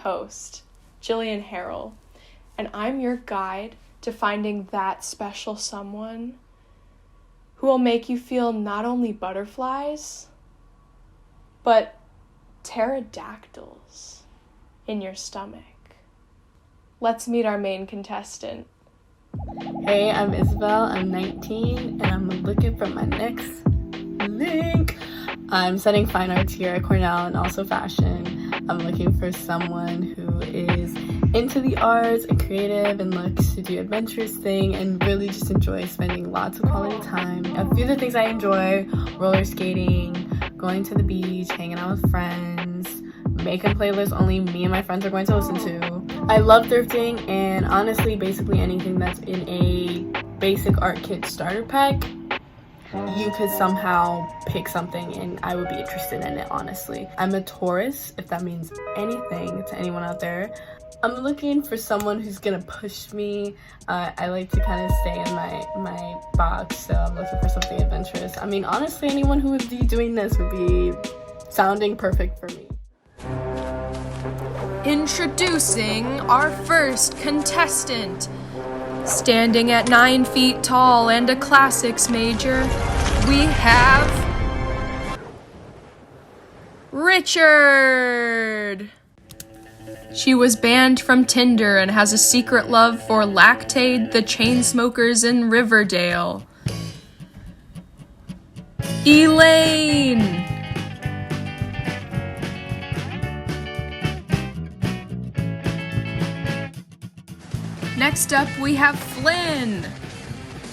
host, Jillian Harrell, and I'm your guide to finding that special someone who will make you feel not only butterflies, but pterodactyls in your stomach. Let's meet our main contestant. Hey, I'm Isabel, I'm 19, and I'm looking for my next link. I'm studying fine arts here at Cornell and also fashion. I'm looking for someone who is into the arts and creative and looks to do adventurous thing and really just enjoy spending lots of quality time. A few of the things I enjoy: roller skating, going to the beach, hanging out with friends, making playlists only me and my friends are going to listen to. I love thrifting and honestly basically anything that's in a basic art kit starter pack. You could somehow pick something and I would be interested in it, honestly. I'm a Taurus, if that means anything to anyone out there. I'm looking for someone who's gonna push me. I like to kind of stay in my box, so I'm looking for something adventurous. I mean, honestly, anyone who would be doing this would be sounding perfect for me. Introducing our first contestant. Standing at 9 feet tall and a classics major, we have Richard. She was banned from Tinder and has a secret love for Lactaid, the Chainsmokers in Riverdale. Elaine. Next up, we have Flynn.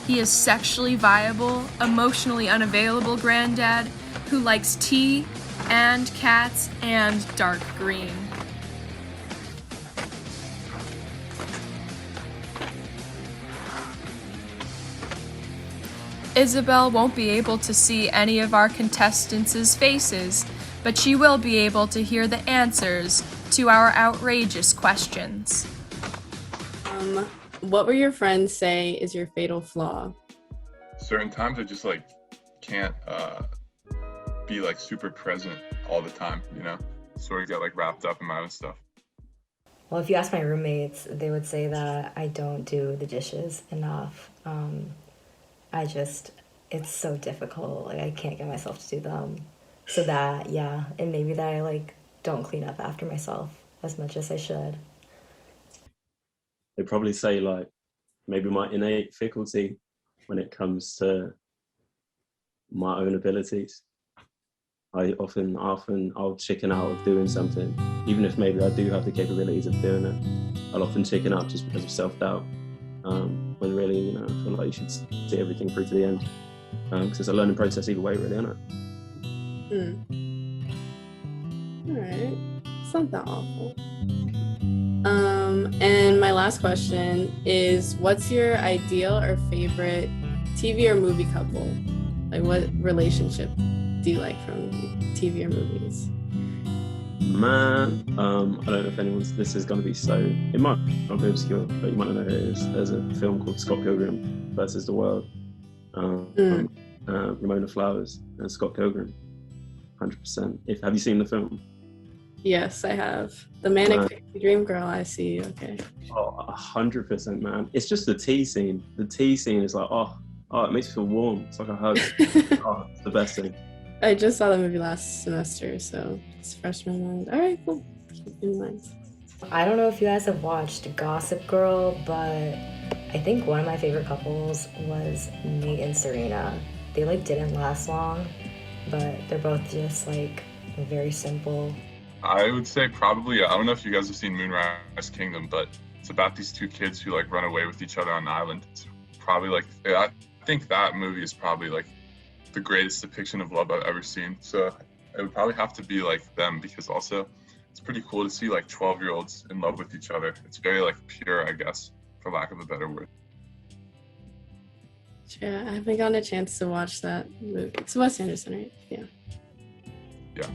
He is sexually viable, emotionally unavailable granddad who likes tea and cats and dark green. Isabel won't be able to see any of our contestants' faces, but she will be able to hear the answers to our outrageous questions. What would your friends say is your fatal flaw? Certain times I just can't be super present all the time, sort of get wrapped up in my own stuff. Well, if you ask my roommates, they would say that I don't do the dishes enough. It's so difficult. I can't get myself to do them. So that, yeah, and maybe that I don't clean up after myself as much as I should. They probably say maybe my innate faculty when it comes to my own abilities. I'll chicken out of doing something, even if maybe I do have the capabilities of doing it. I'll often chicken out just because of self-doubt, when really, I feel like you should see everything through to the end, because it's a learning process either way, really, isn't it? All right, it's not that awful. And my last question is, what's your ideal or favorite TV or movie couple? What relationship do you like from TV or movies? Man, I don't know if this is going to be it might not be obscure, but you might not know who it is. There's a film called Scott Pilgrim versus the World. Ramona Flowers and Scott Pilgrim, 100%. Have you seen the film? Yes, I have. The Manic Dream Girl, I see. Okay. Oh, 100%, man. It's just the tea scene. The tea scene is it makes me feel warm. It's like a hug. It's the best thing. I just saw the movie last semester, so it's fresh in my mind. All right, cool. Keep in mind. I don't know if you guys have watched Gossip Girl, but I think one of my favorite couples was Nate and Serena. They didn't last long, but they're both just very simple. I would say probably, I don't know if you guys have seen Moonrise Kingdom, but it's about these two kids who run away with each other on an island. It's probably I think that movie is probably the greatest depiction of love I've ever seen. So it would probably have to be them, because also it's pretty cool to see 12-year-olds in love with each other. It's very pure, I guess, for lack of a better word. Yeah, I haven't gotten a chance to watch that movie. It's Wes Anderson, right? Yeah. Yeah.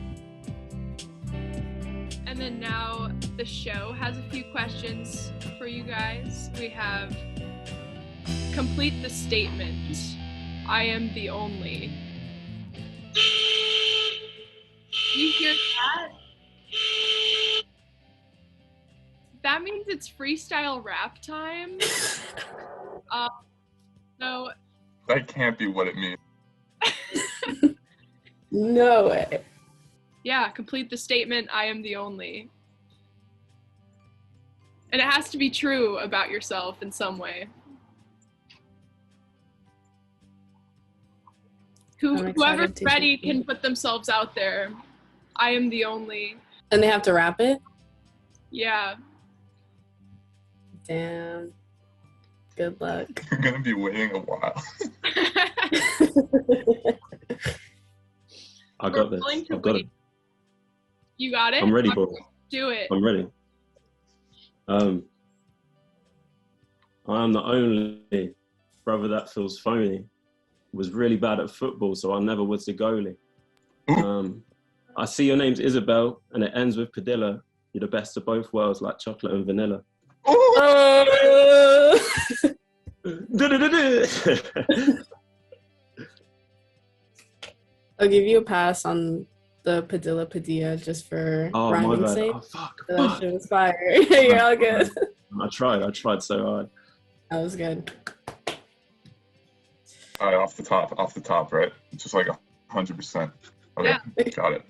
And then now the show has a few questions for you guys. We have complete the statement. I am the only. You hear that? it's freestyle rap time. So That can't be what it means. No way. yeah, complete the statement, I am the only. And it has to be true about yourself in some way. I'm excited Whoever's to ready hear. can put themselves out there. I am the only. And they have to rap it? Yeah. Damn. Good luck. You're gonna be waiting a while. I got this. willing to I've got it. wait. You got it? I'm ready, boy. Do it. I'm ready. I am the only brother that feels phony. Was really bad at football, so I never was the goalie. I see your name's Isabel, and it ends with Padilla. You're the best of both worlds, like chocolate and vanilla. I'll give you a pass on the Padilla just for Oh, my rhyming bad. sake. Oh, fuck. That shit was fire. You're all good. I tried so hard. That was good. All right, off the top, right? Just like 100%. Okay, Yeah. got it.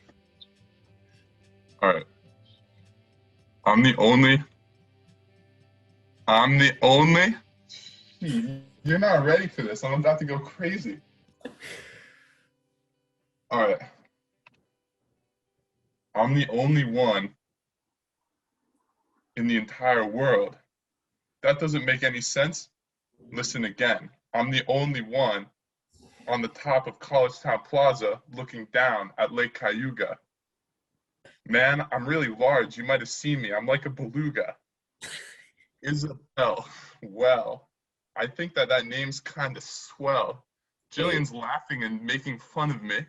All right. I'm the only. You're not ready for this. I'm about to go crazy. All right. I'm the only one in the entire world. That doesn't make any sense. Listen again. I'm the only one on the top of College Town Plaza looking down at Lake Cayuga. Man, I'm really large. You might have seen me. I'm like a beluga. Isabel. Well, I think that name's kind of swell. Jillian's laughing and making fun of me.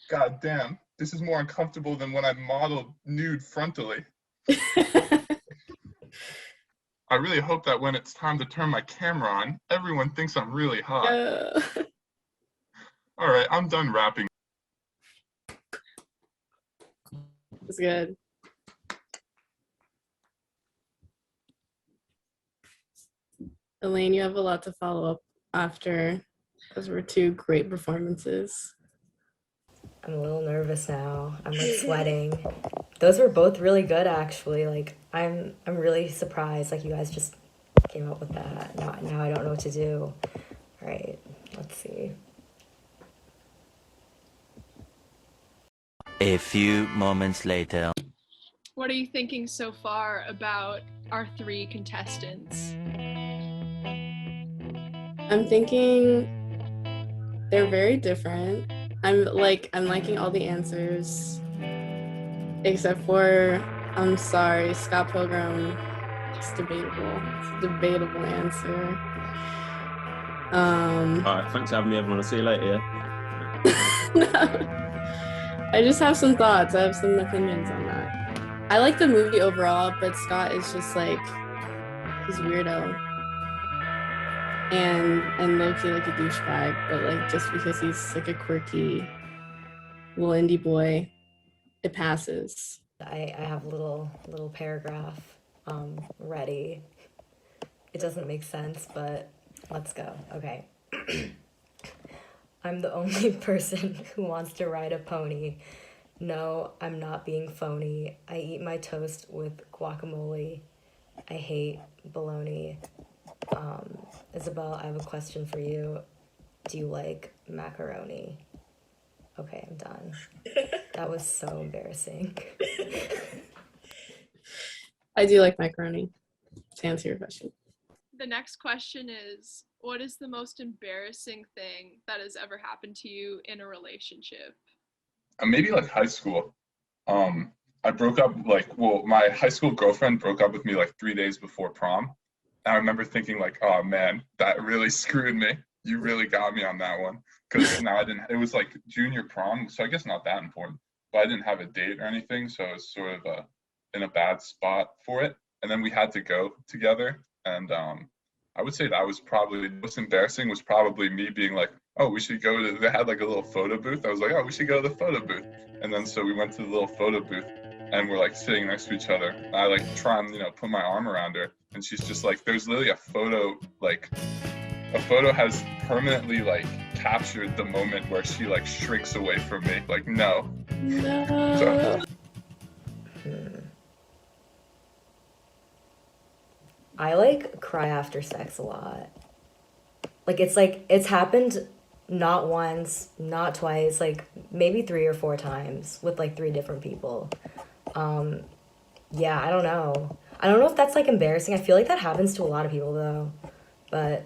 God damn, this is more uncomfortable than when I modeled nude frontally. I really hope that when it's time to turn my camera on, everyone thinks I'm really hot. All right, I'm done rapping. It's good. Elaine, you have a lot to follow up after. Those were two great performances. I'm a little nervous now. I'm like sweating. Those were both really good, actually. Like I'm really surprised. Like you guys just came up with that. Now I don't know what to do. All right, let's see. A few moments later. What are you thinking so far about our 3 contestants? I'm thinking they're very different. I'm liking all the answers. Except for, I'm sorry, Scott Pilgrim. It's debatable. It's a debatable answer. All right, thanks for having me, everyone. I'll see you later. I just have some thoughts. I have some opinions on that. I like the movie overall, but Scott is just like, he's weirdo. And low-key like a douchebag, but like just because he's like a quirky little indie boy, it passes. I have a little paragraph ready. It doesn't make sense, but let's go. Okay. I'm the only person who wants to ride a pony. No, I'm not being phony. I eat my toast with guacamole. I hate bologna. Isabel, I have a question for you. Do you like macaroni? Okay, I'm done. That was so embarrassing. I do like macaroni, to answer your question. The next question is, what is the most embarrassing thing that has ever happened to you in a relationship? Maybe like high school. I broke up my high school girlfriend broke up with me like 3 days before prom. And I remember thinking like, oh man, that really screwed me. You really got me on that one. Because now it was like junior prom, so I guess not that important. But I didn't have a date or anything, so I was sort of in a bad spot for it. And then we had to go together. And I would say that was probably the most embarrassing was probably me being like, oh, we should go to, they had like a little photo booth. I was like, oh, we should go to the photo booth. And then so we went to the little photo booth and we're like sitting next to each other. I like try and put my arm around her, and she's just like, there's literally a photo has permanently like captured the moment where she like shrinks away from me, like no. So, I like cry after sex a lot. Like it's happened not once, not twice, like maybe 3 or 4 times with like 3 different people. Yeah, I don't know. I don't know if that's like embarrassing. I feel like that happens to a lot of people though, but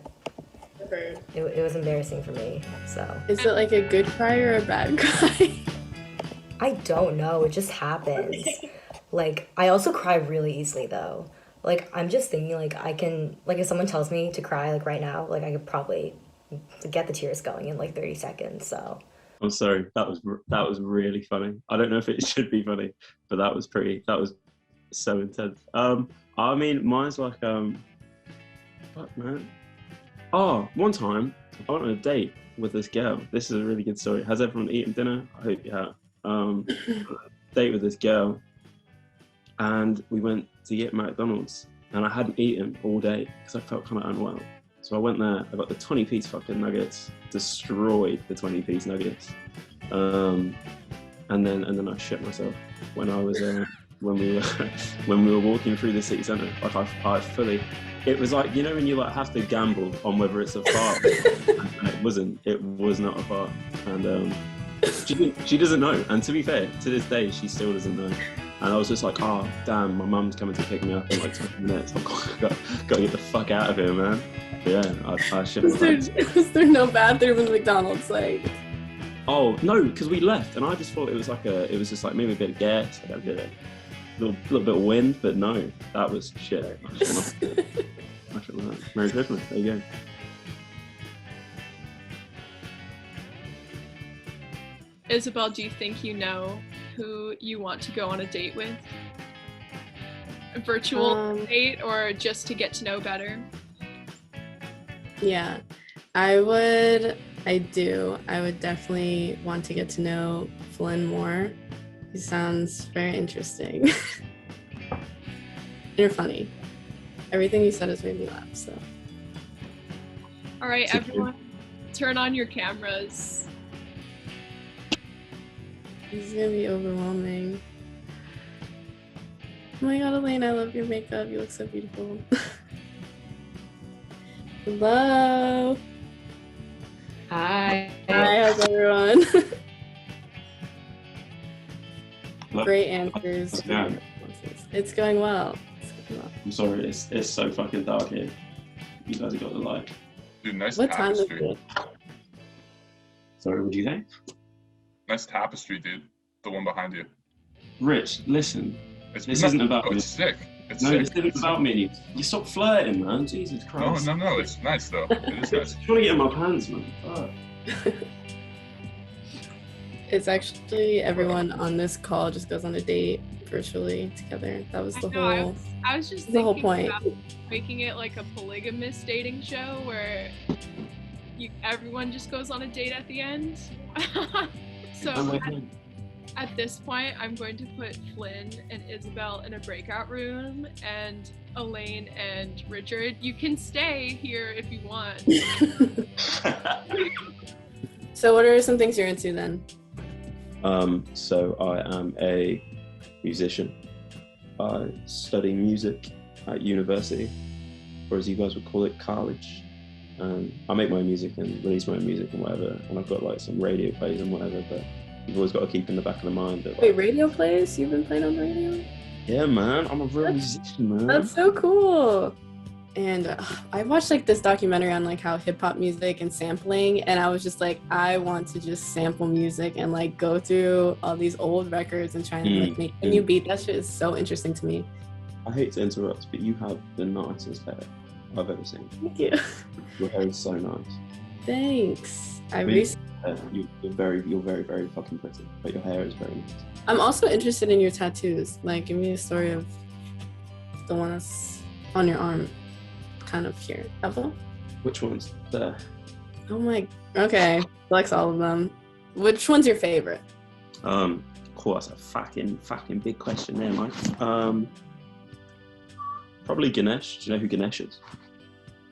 it was embarrassing for me. So Is it like a good cry or a bad cry? I don't know. It just happens. Like I also cry really easily though. Like I'm just thinking like I can, like if someone tells me to cry like right now, like I could probably get the tears going in like 30 seconds. So I'm sorry, that was really funny. I don't know if it should be funny, but that was so intense. I mean, mine's like fuck man. Oh, one time I went on a date with this girl. This is a really good story. Has everyone eaten dinner? I hope you have. Date with this girl, and we went to get McDonald's, and I hadn't eaten all day because I felt kind of unwell. So I went there, I got the 20-piece fucking nuggets, destroyed the 20-piece nuggets. And then I shit myself when I was when we were walking through the city centre. Like I fully, it was like, when you like have to gamble on whether it's a fart. And it was not a fart. And she doesn't know. And to be fair, to this day she still doesn't know. And I was just like, oh damn, my mum's coming to pick me up in like 20 minutes. I've got to get the fuck out of here, man. Yeah, I shit myself. Was there no bathroom in McDonald's? Like, oh no, because we left, and I just thought it was just like maybe a bit of gas, like a little bit of wind, but no, that was shit. I shit myself. Merry Christmas. There you go. Isabel, do you think you know who you want to go on a date with? A virtual date or just to get to know better? Yeah, I would definitely want to get to know Flynn more. He sounds very interesting. You're funny. Everything you said has made me laugh, so. All right, everyone, turn on your cameras. This is gonna be overwhelming. Oh my god, Elaine, I love your makeup. You look so beautiful. Hello. hi. Hi, how's everyone? Hello? Great answers. Yeah. It's going well. I'm sorry, it's so fucking dark here. You guys have got the light. dude, nice What time is tapestry. it? Sorry, what did you say? Nice tapestry, dude. The one behind you. Rich, listen. This isn't about me. It's sick. It's No, sick. this isn't about me. You stop flirting, man. Jesus No, Christ. no, it's nice though. It is nice. I'm trying to get in my pants, man. Fuck. It's actually everyone on this call just goes on a date virtually together. That was the whole. I was just the whole thinking point. about making it like a polygamous dating show where everyone just goes on a date at the end. So at this point, I'm going to put Flynn and Isabel in a breakout room, and Elaine and Richard, you can stay here if you want. So what are some things you're into then? So I am a musician. I study music at university, or as you guys would call it, college. I make my own music and release my own music and whatever, and I've got like some radio plays and whatever, but you've always got to keep in the back of the mind that, like, Wait, radio plays? You've been playing on the radio? yeah, man, I'm a real musician, man. That's so cool. And I watched like this documentary on like how hip hop music and sampling, and I was just like, I want to just sample music and like go through all these old records and try and like make a new beat. That shit is so interesting to me. I hate to interrupt, but you have the nicest hair I've ever seen. Thank you. Your hair is so nice. Thanks. You're very, very fucking pretty, but your hair is very nice. I'm also interested in your tattoos. Like, give me a story of the one that's on your arm, kind of here. Apple? Which one's there? Oh my. Okay. Flex all of them. Which one's your favorite? Cool, that's a fucking big question there, Mike. Probably Ganesh. Do you know who Ganesh is?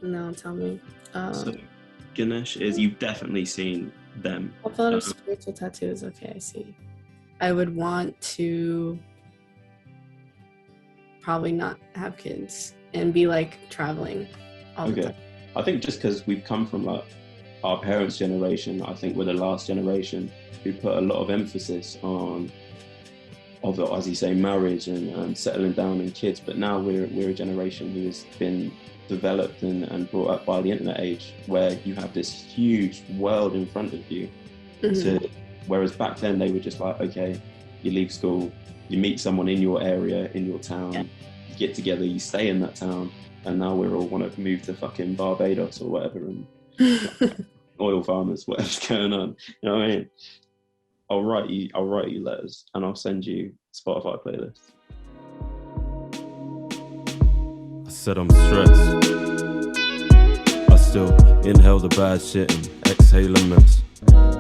No, tell me. So Ganesh is, you've definitely seen them. I thought of spiritual tattoos. Okay, I see. I would want to probably not have kids and be like traveling all the time. I think just because we've come from like our parents' generation, I think we're the last generation who put a lot of emphasis on, as you say, marriage and settling down and kids. But now we're a generation who has been developed and brought up by the internet age, where you have this huge world in front of you. Whereas back then they were just like, okay, you leave school, you meet someone in your area, in your town, you get together, you stay in that town, and now we're all want to move to fucking Barbados or whatever and oil farmers, whatever's going on. You know what I mean? I'll write you letters and I'll send you Spotify playlists. I said I'm stressed. I still inhale the bad shit and exhale a mess.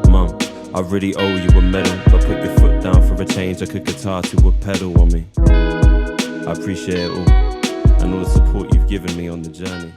Mum, I really owe you a medal, but put your foot down for a change like a guitar to a pedal on me. I appreciate it all and all the support you've given me on the journey.